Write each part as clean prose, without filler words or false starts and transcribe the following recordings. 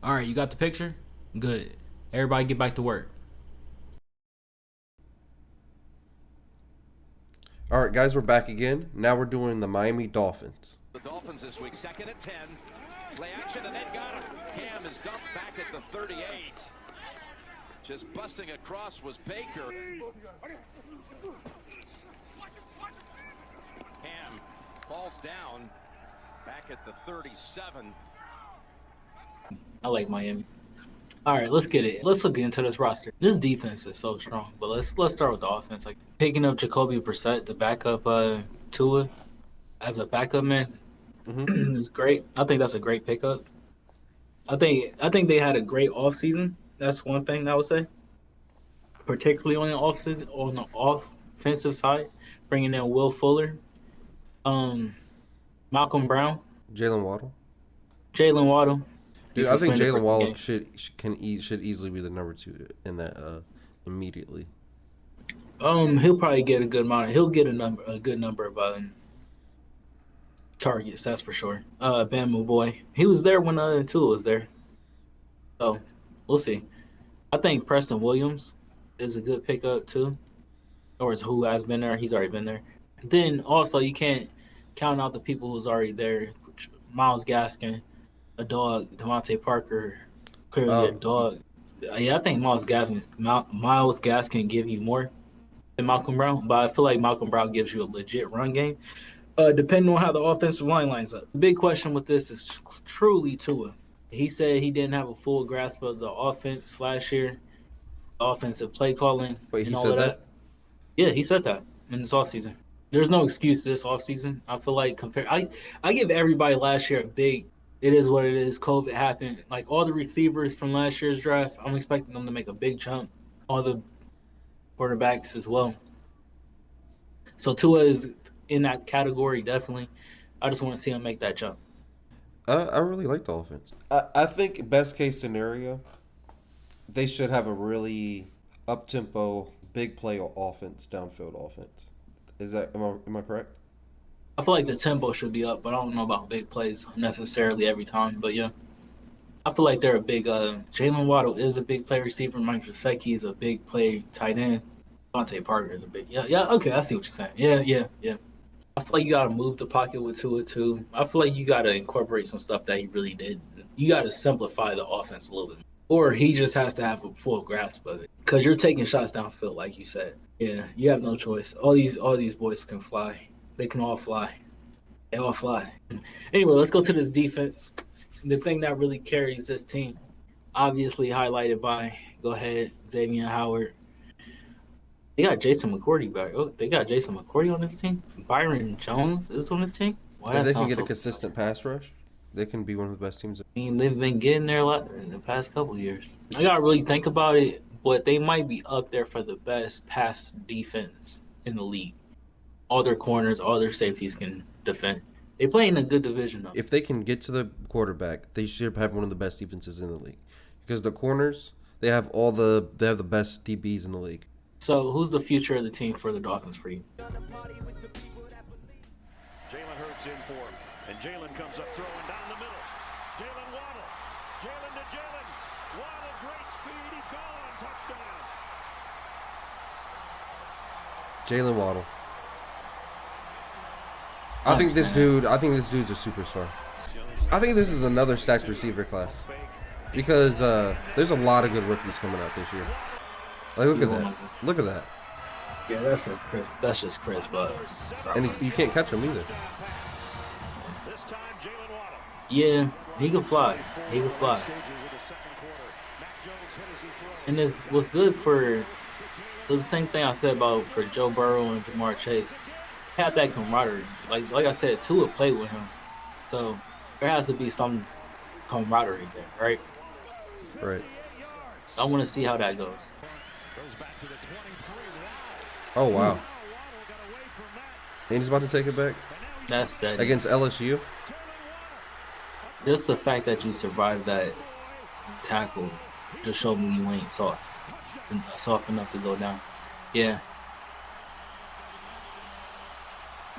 All right, you got the picture? Good. Everybody get back to work. All right, guys, we're back again. Now we're doing the Miami Dolphins. The Dolphins this week, 2nd and 10. Play action, and then got him. Ham is dumped back at the 38. Just busting across was Baker. Ham falls down back at the 37. I like Miami. All right, let's get it. Let's look into this roster. This defense is so strong, but let's start with the offense. Like picking up Jacoby Brissett, the backup Tua, as a backup man, is great. I think that's a great pickup. I think they had a great offseason. That's one thing I would say, particularly on the offensive side, bringing in Will Fuller, Malcolm Brown, Jalen Waddle. Dude, I think Jalen Waddle should easily be the number 2 in that immediately. He'll probably get a good amount. He'll get a good number of targets. That's for sure. Bama boy, he was there when Tua was there. So we'll see. I think Preston Williams is a good pickup too, or is who has been there. He's already been there. Then also you can't count out the people who's already there. Myles Gaskin, a dog. Devontae Parker, clearly a dog. Yeah, I think Myles Gaskin give you more than Malcolm Brown, but I feel like Malcolm Brown gives you a legit run game, depending on how the offensive line lines up. The big question with this is truly Tua. He said he didn't have a full grasp of the offense last year, offensive play calling, Wait, and he all said of that? Yeah, he said that in this offseason. There's no excuse this offseason. I feel like I give everybody last year a big. It is what it is. COVID happened. Like all the receivers from last year's draft, I'm expecting them to make a big jump. All the quarterbacks as well. So Tua is in that category, definitely. I just want to see him make that jump. I really like the offense. I think best case scenario, they should have a really up-tempo, big play offense, downfield offense. Am I correct? I feel like the tempo should be up, but I don't know about big plays necessarily every time. But yeah, I feel like they're a big. Jalen Waddle is a big play receiver. Mike Gesicki is a big play tight end. Devontae Parker is a big. Yeah. Okay, I see what you're saying. Yeah. I feel like you gotta move the pocket with Tua too. I feel like you gotta incorporate some stuff that he really did. You gotta simplify the offense a little bit, or he just has to have a full grasp of it. Because you're taking shots downfield, like you said. Yeah, you have no choice. All these boys can fly. They can all fly. They all fly. Anyway, let's go to this defense. The thing that really carries this team, obviously highlighted by, go ahead, Xavier Howard. They got Jason McCourty back. Oh, they got Jason McCourty on this team. Byron Jones is on this team. If they can get a consistent pass rush, they can be one of the best teams. I mean, they've been getting there a lot in the past couple of years. I gotta really think about it, but they might be up there for the best pass defense in the league. All their corners, all their safeties can defend. They play in a good division, though. If they can get to the quarterback, they should have one of the best defenses in the league. Because the corners, they have the best DBs in the league. So, who's the future of the team for the Dolphins for you? Jalen Hurts in for him, and Jalen comes up throwing down the middle. Jalen Waddle. Jalen to Jalen. Waddle, great speed. He's gone. Touchdown. Jalen Waddle. I think this dude's a superstar. I think this is another stacked receiver class because there's a lot of good rookies coming out this year. Like, look at that. Look at that. Yeah, that's just Chris, but and you can't catch him either. Yeah, he can fly. He can fly. And this what's good for the same thing I said about for Joe Burrow and Jamar Chase. Have that camaraderie. Like I said, Tua played with him, so there has to be some camaraderie there, right? Right. I want to see how that goes. Oh wow! And he's about to take it back. That's that against LSU. Just the fact that you survived that tackle just showed me you ain't soft enough to go down. Yeah.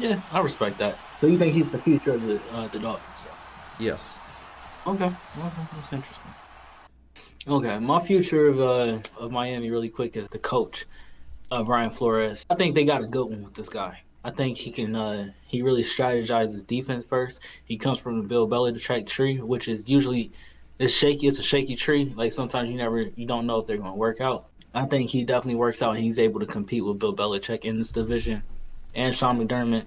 Yeah, I respect that. So you think he's the future of the Dolphins? Yes. Okay, that's interesting. Okay, my future of Miami really quick is the coach, Brian Flores. I think they got a good one with this guy. I think he can. He really strategizes defense first. He comes from the Bill Belichick tree, which is usually it's shaky. It's a shaky tree. Like sometimes you don't know if they're going to work out. I think he definitely works out. He's able to compete with Bill Belichick in this division, and Sean McDermott.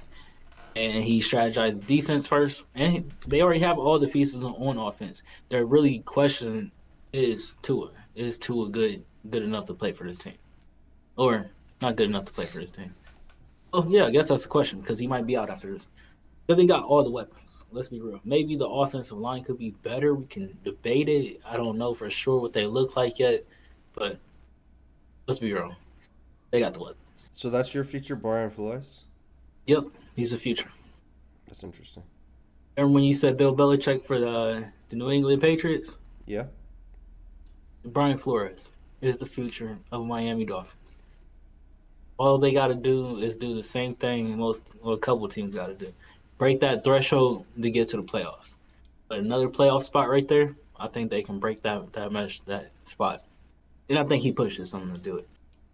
And he strategized defense first. And they already have all the pieces on offense. They're really questioning is Tua. Is Tua good enough to play for this team, or not good enough to play for this team? Oh yeah, I guess that's the question because he might be out after this. Because they got all the weapons. Let's be real. Maybe the offensive line could be better. We can debate it. I don't know for sure what they look like yet, but let's be real. They got the weapons. So that's your future, Brian Flores? Yep, he's the future. That's interesting. Remember when you said Bill Belichick for the New England Patriots? Yeah. Brian Flores is the future of Miami Dolphins. All they got to do is do the same thing a couple of teams got to do. Break that threshold to get to the playoffs. But another playoff spot right there, I think they can break that spot. And I think he pushes someone to do it.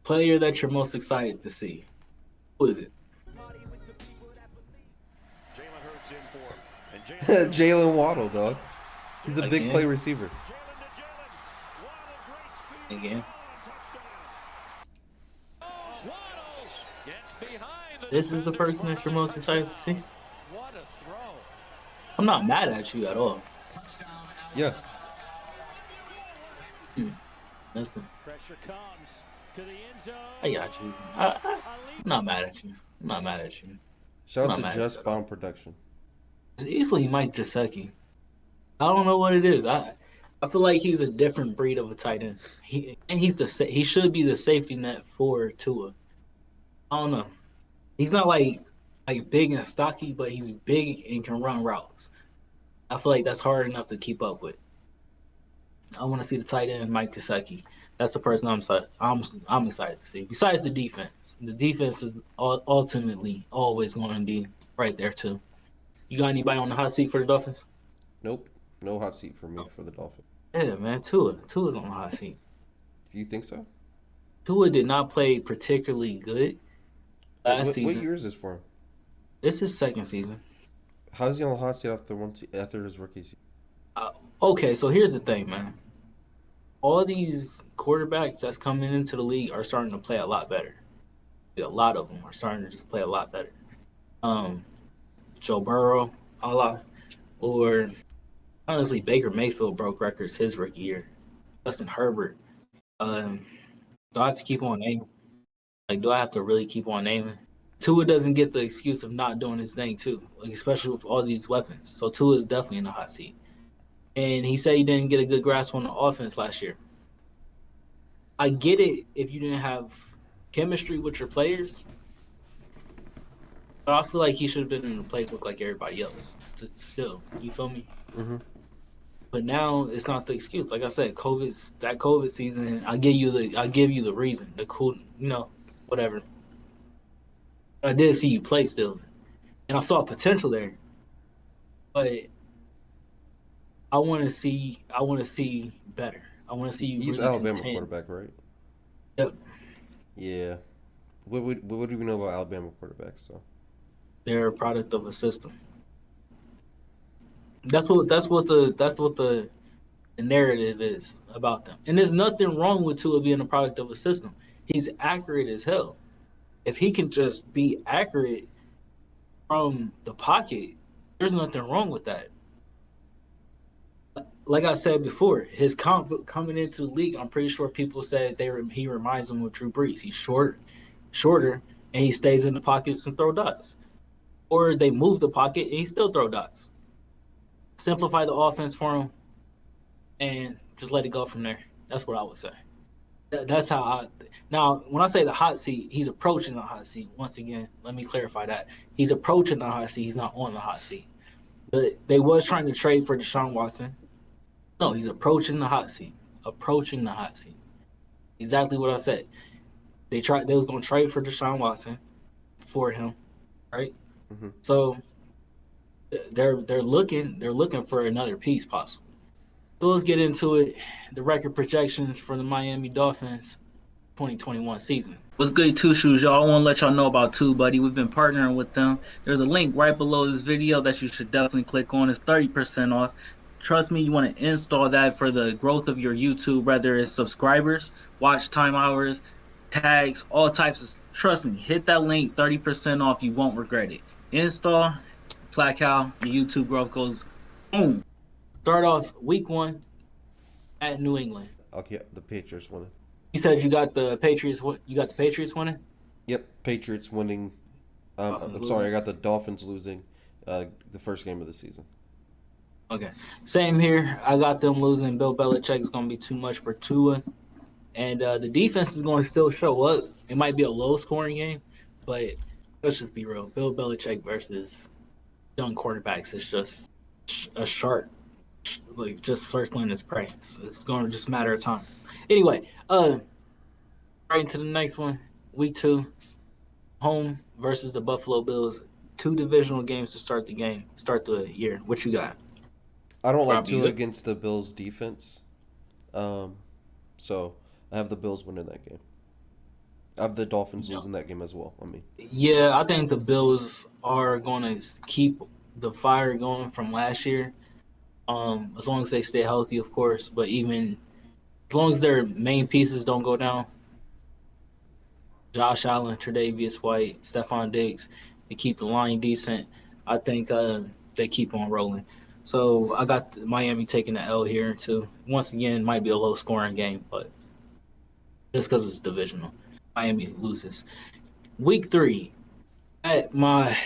Player that you're most excited to see. Who is it? Jalen Hurts in for him. And Jalen Jalen Waddle, dog. He's a big Again? play receiver. Jalen to Jalen. Waddle, great speed. Again. Touchdown. Waddles gets behind the This is the defenders person for that you're another most excited to touchdown. see. What a throw. I'm not mad at you at all. Yeah. Listen, Pressure comes to the end zone. I got you. I'm not mad at you. I'm not mad at you. Shout I'm out not to mad Just at you at all. Bomb Production. It's easily Mike Gesicki. I don't know what it is. I feel like he's a different breed of a tight end. He should be the safety net for Tua. I don't know. He's not like big and stocky, but he's big and can run routes. I feel like that's hard enough to keep up with. I want to see the tight end Mike Gesicki. That's the person I'm excited to see. Besides the defense is ultimately always going to be right there too. You got anybody on the hot seat for the Dolphins? Nope. No hot seat for me for the Dolphins. Yeah, man, Tua's on the hot seat. Do you think so? Tua did not play particularly good last What season. year is this for him? This is second season. How's he on the hot seat after his rookie season? Okay, so here's the thing, man. All these quarterbacks that's coming into the league are starting to play a lot better. A lot of them are starting to just play a lot better. Joe Burrow, a lot, or honestly, Baker Mayfield broke records his rookie year. Justin Herbert. Do I have to keep on naming? Like, do I have to really keep on naming? Tua doesn't get the excuse of not doing his thing too, like especially with all these weapons. So Tua is definitely in the hot seat. And he said he didn't get a good grasp on the offense last year. I get it if you didn't have chemistry with your players, but I feel like he should have been in the playbook like everybody else. Still, you feel me? Mm-hmm. But now it's not the excuse. Like I said, that COVID season. I give you the reason, the cool, whatever. I did see you play still, and I saw potential there. But I want to see better. I want to see you. He's really Alabama contend. quarterback, right? Yep. Yeah. What do we know about Alabama quarterbacks? So They're a product of a system. That's what the narrative is about them. And there's nothing wrong with Tua being a product of a system. He's accurate as hell. If he can just be accurate from the pocket, there's nothing wrong with that. Like I said before, his comp coming into the league, I'm pretty sure people said he reminds them of Drew Brees. He's shorter, and he stays in the pockets and throw dots. Or they move the pocket and he still throw dots. Simplify the offense for him and just let it go from there. That's what I would say. That's how now, when I say the hot seat, he's approaching the hot seat. Once again, let me clarify that. He's approaching the hot seat. He's not on the hot seat. But they was trying to trade for Deshaun Watson. No, he's approaching the hot seat. Approaching the hot seat. Exactly what I said. They was going to trade for Deshaun Watson for him, right? Mm-hmm. So they're looking for another piece possible. So let's get into it. The record projections for the Miami Dolphins 2021 season. What's good, Two Shoes? Y'all, I want to let y'all know about Two Buddy. We've been partnering with them. There's a link right below this video that you should definitely click on. It's 30% off. Trust me, you want to install that for the growth of your YouTube, whether it's subscribers, watch time hours, tags, all types of. Trust me, hit that link, 30% off. You won't regret it. Install, plaque how your YouTube growth goes. Boom. Start off week 1 at New England. Okay, the Patriots winning. You said you got the Patriots. What you got the Patriots winning? Yep, Patriots winning. I'm sorry, I got the Dolphins losing the first game of the season. Okay, same here. I got them losing. Bill Belichick is going to be too much for Tua, and the defense is going to still show up. It might be a low-scoring game, but let's just be real. Bill Belichick versus young quarterbacks is just a shark, like just circling his prey. So it's going to just matter of time. Anyway, right into the next one. Week 2, home versus the Buffalo Bills. 2 divisional games to start the year. What you got? I don't like Robbie, Tua against the Bills defense, so I have the Bills winning that game. I have the Dolphins losing that game as well. Yeah, I think the Bills are going to keep the fire going from last year, as long as they stay healthy, of course. But even as long as their main pieces don't go down, Josh Allen, Tre'Davious White, Stephon Diggs, they keep the line decent. I think they keep on rolling. So I got Miami taking the L here too. Once again, might be a low-scoring game, but just because it's divisional, Miami loses. Week 3 at my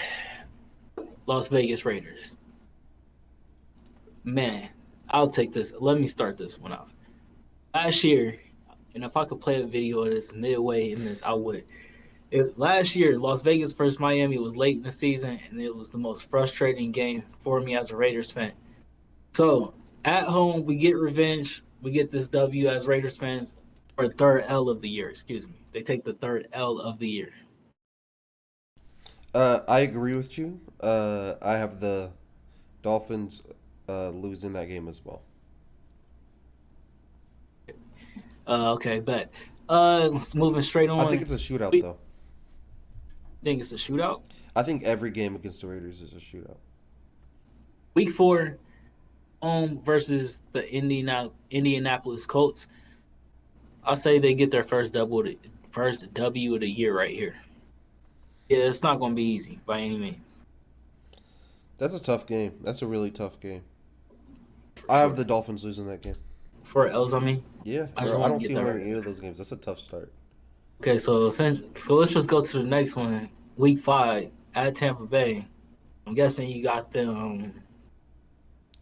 Las Vegas Raiders. Man, I'll take this. Let me start this one off. Last year, and if I could play a video of this midway in this, I would. Last year, Las Vegas versus Miami was late in the season, and it was the most frustrating game for me as a Raiders fan. So, at home, we get revenge. We get this W as Raiders fans, or third L of the year, excuse me. They take the third L of the year. I agree with you. I have the Dolphins losing that game as well. Okay, bet. Moving straight on. I think it's a shootout, though. Think it's a shootout? I think every game against the Raiders is a shootout. Week 4, home versus the Indianapolis Colts. I'll say they get their first W of the year right here. Yeah, it's not going to be easy by any means. That's a tough game. That's a really tough game. I have the Dolphins losing that game. For L's, I mean? Yeah, I don't see them winning any of those games. That's a tough start. Okay, so let's just go to the next one. Week 5 at Tampa Bay. I'm guessing you got them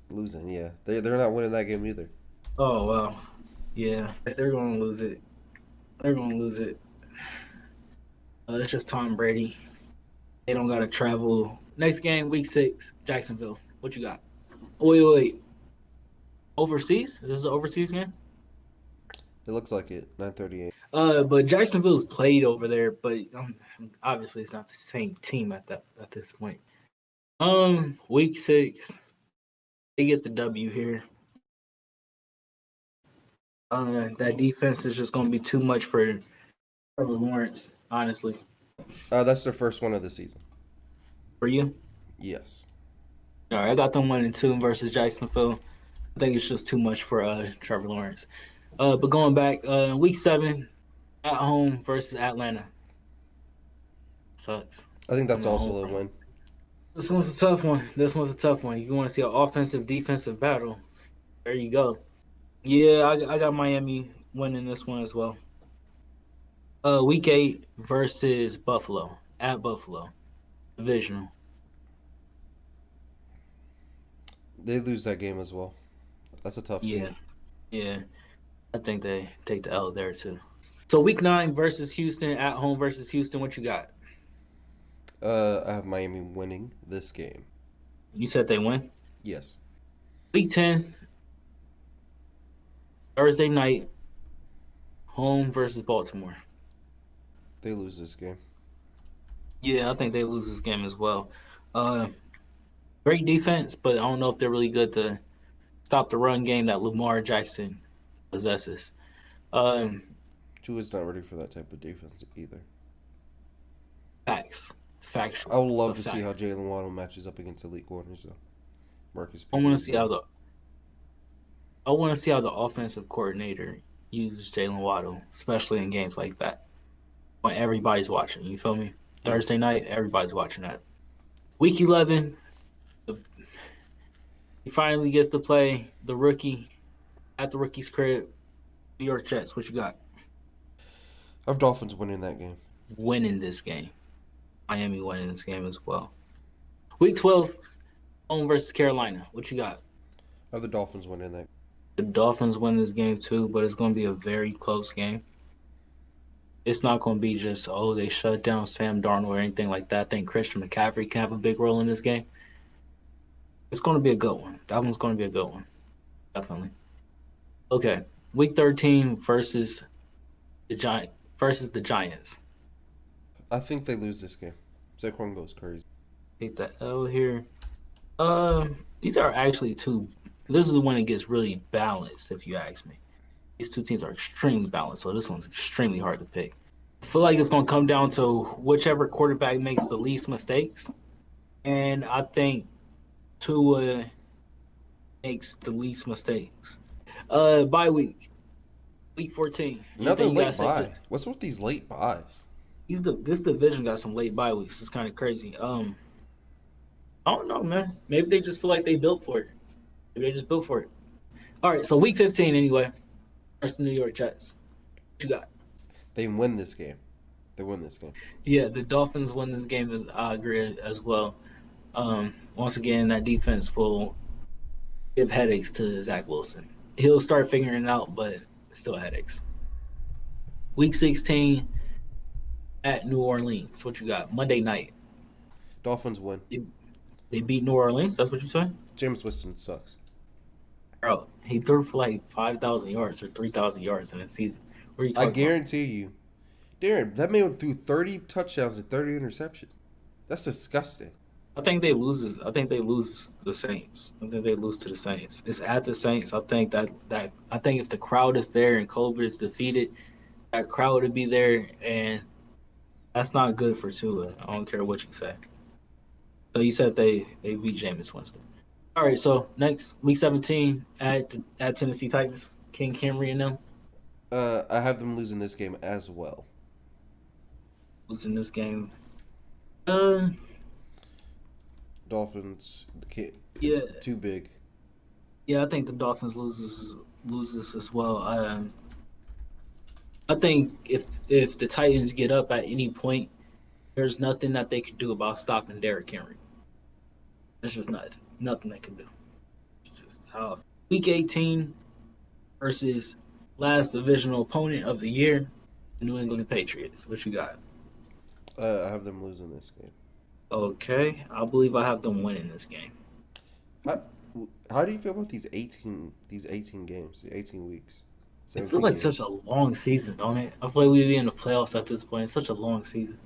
losing. Yeah, they're not winning that game either. Oh well, yeah, they're gonna lose it. They're gonna lose it. It's just Tom Brady. They don't gotta travel. Next game, week 6, Jacksonville. What you got? Wait. Overseas? Is this an overseas game? It looks like it. 9:38. But Jacksonville's played over there, but obviously it's not the same team at this point. Week 6, they get the W here. That defense is just gonna be too much for Trevor Lawrence, honestly. That's their first one of the season. For you? Yes. All right, I got them 1-2 versus Jacksonville. I think it's just too much for Trevor Lawrence. But going back, week 7, at home versus Atlanta. Sucks. I think that's also a win. This one's a tough one. You want to see an offensive defensive battle? There you go. Yeah, I got Miami winning this one as well. Week 8 versus Buffalo at Buffalo, divisional. They lose that game as well. That's a tough game. Yeah. I think they take the L there too. So week 9 versus Houston, at home versus Houston. What you got? I have Miami winning this game. You said they win? Yes. Week 10, Thursday night, home versus Baltimore. They lose this game. Yeah, I think they lose this game as well. Great defense, but I don't know if they're really good to stop the run game that Lamar Jackson possesses. Tua's not ready for that type of defense either. Facts. Factual. I would love The to see how facts. Jalen Waddle matches up against elite corners, though. Marcus I want to Peters. see how the offensive coordinator uses Jalen Waddle, especially in games like that when everybody's watching. You feel me? Thursday night, everybody's watching that. Week 11, he finally gets to play the rookie at the rookie's crib. New York Jets. What you got? I have Dolphins winning that game. Winning this game. Miami winning this game as well. Week 12, home versus Carolina. What you got? I have the Dolphins winning that. The Dolphins win this game too, but it's going to be a very close game. It's not going to be just, they shut down Sam Darnold or anything like that. I think Christian McCaffrey can have a big role in this game. It's going to be a good one. That one's going to be a good one. Definitely. Okay. Week 13 versus the Giants. I think they lose this game. Saquon goes crazy. Take the L here. These are actually two. This is when it gets really balanced, if you ask me. These two teams are extremely balanced, so this one's extremely hard to pick. I feel like it's going to come down to whichever quarterback makes the least mistakes, and I think Tua makes the least mistakes. Bye week 14. Another Anything you late gotta say? bye. What's with these late buys? This division got some late bye weeks. It's kind of crazy. I don't know, man. Maybe they just feel like they built for it. Maybe they just built for it. All right, so week 15 anyway. Versus the New York Jets. What you got? They win this game. They win this game. Yeah, the Dolphins win this game. I agree as well. Once again, that defense will give headaches to Zach Wilson. He'll start figuring it out, but still headaches. Week 16 at New Orleans. What you got? Monday night. Dolphins win. They beat New Orleans. That's what you say? Jameis Winston sucks. Bro, he threw for like 5,000 yards or 3,000 yards in the season. What are you I talking guarantee you. Darren, that man threw 30 touchdowns and 30 interceptions. That's disgusting. I think they lose the Saints. I think they lose to the Saints. It's at the Saints. I think that I think if the crowd is there and Colbert is defeated, that crowd would be there, and that's not good for Tua. I don't care what you say. So you said they beat Jameis Winston. All right, so next week 17 at Tennessee Titans, King Henry and them I have them losing this game as well. losing this game. Dolphins, Yeah, too big. yeah, I think the Dolphins lose this as well. I think if the Titans get up at any point, there's nothing that they can do about stopping Derrick Henry. There's just nothing they can do. It's just how. Week 18 versus last divisional opponent of the year, New England Patriots. What you got? I have them losing this game. Okay, I believe I have them winning this game. How do you feel about these 18 games, the 18 weeks? It feels like such a long season, don't it? I feel like we'd be in the playoffs at this point. It's such a long season.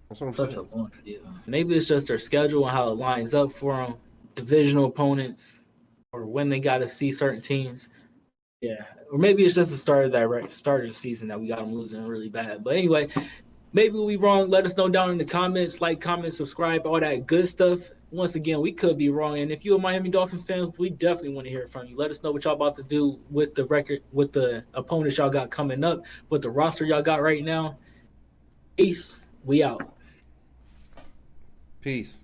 That's what I'm Such saying. a long season. Maybe it's just their schedule and how it lines up for them, divisional opponents, or when they got to see certain teams. Yeah, or maybe it's just the start of the season that we got them losing really bad. But anyway, maybe we'll be wrong. Let us know down in the comments. Like, comment, subscribe, all that good stuff. Once again, we could be wrong. And if you're a Miami Dolphins fan, we definitely want to hear from you. Let us know what y'all about to do with the record, with the opponents y'all got coming up, with the roster y'all got right now. Peace. We out. Peace.